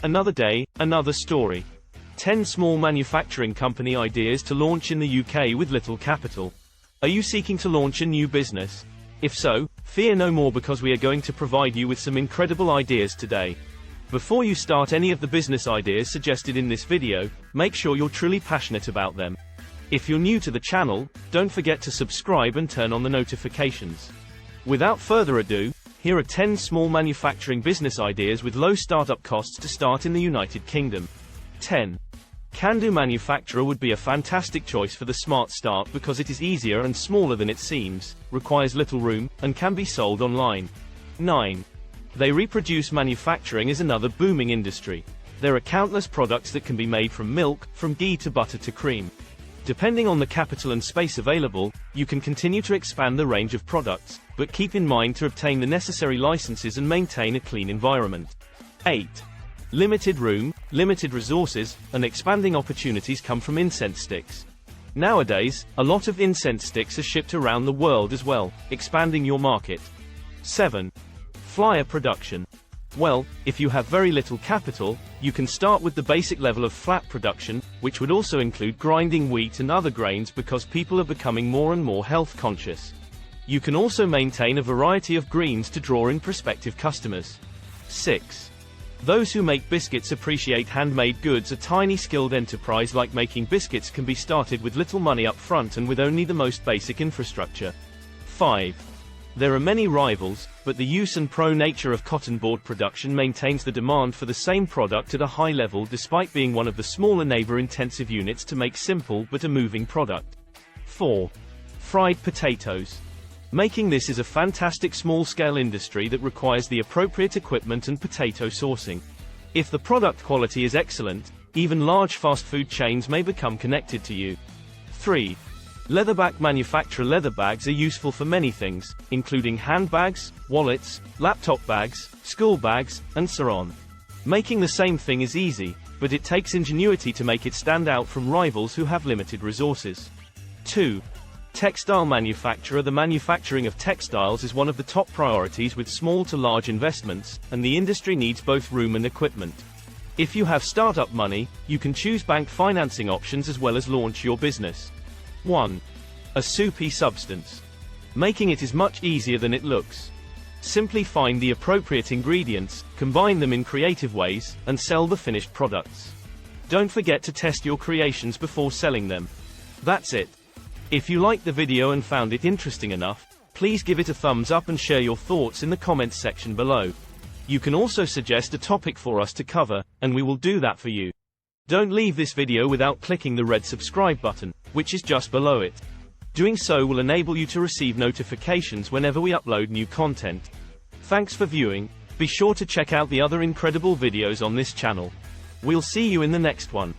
Another day, another story. 10 small manufacturing company ideas to launch in the UK with little capital. Are you seeking to launch a new business? If so, fear no more, because we are going to provide you with some incredible ideas today. Before you start any of the business ideas suggested in this video, make sure you're truly passionate about them. If you're new to the channel, don't forget to subscribe and turn on the notifications. Without further ado, here are 10 small manufacturing business ideas with low startup costs to start in the United Kingdom. 10. Can-do manufacturer would be a fantastic choice for the smart start because it is easier and smaller than it seems, requires little room, and can be sold online. 9. They reproduce manufacturing is another booming industry. There are countless products that can be made from milk, from ghee to butter to cream. Depending on the capital and space available, you can continue to expand the range of products, but keep in mind to obtain the necessary licenses and maintain a clean environment. 8. Limited room, limited resources, and expanding opportunities come from incense sticks. Nowadays, a lot of incense sticks are shipped around the world as well, expanding your market. 7. Flyer production. Well, if you have very little capital, you can start with the basic level of flat production, which would also include grinding wheat and other grains because people are becoming more and more health conscious. You can also maintain a variety of greens to draw in prospective customers. 6. Those who make biscuits appreciate handmade goods. A tiny skilled enterprise like making biscuits can be started with little money up front and with only the most basic infrastructure. 5. There are many rivals, but the use and pro nature of cotton board production maintains the demand for the same product at a high level despite being one of the smaller neighbor-intensive units to make simple but a moving product. 4. Fried potatoes. Making this is a fantastic small-scale industry that requires the appropriate equipment and potato sourcing. If the product quality is excellent, even large fast food chains may become connected to you. 3. Leatherback manufacturer. Leather bags are useful for many things, including handbags, wallets, laptop bags, school bags, and so on. Making the same thing is easy, but it takes ingenuity to make it stand out from rivals who have limited resources. 2. Textile manufacturer. The manufacturing of textiles is one of the top priorities with small to large investments, and the industry needs both room and equipment. If you have startup money, you can choose bank financing options as well as launch your business. 1. A soupy substance. Making it is much easier than it looks. Simply find the appropriate ingredients, combine them in creative ways, and sell the finished products. Don't forget to test your creations before selling them. That's it. If you liked the video and found it interesting enough, please give it a thumbs up and share your thoughts in the comments section below. You can also suggest a topic for us to cover, and we will do that for you. Don't leave this video without clicking the red subscribe button, which is just below it. Doing so will enable you to receive notifications whenever we upload new content. Thanks for viewing. Be sure to check out the other incredible videos on this channel. We'll see you in the next one.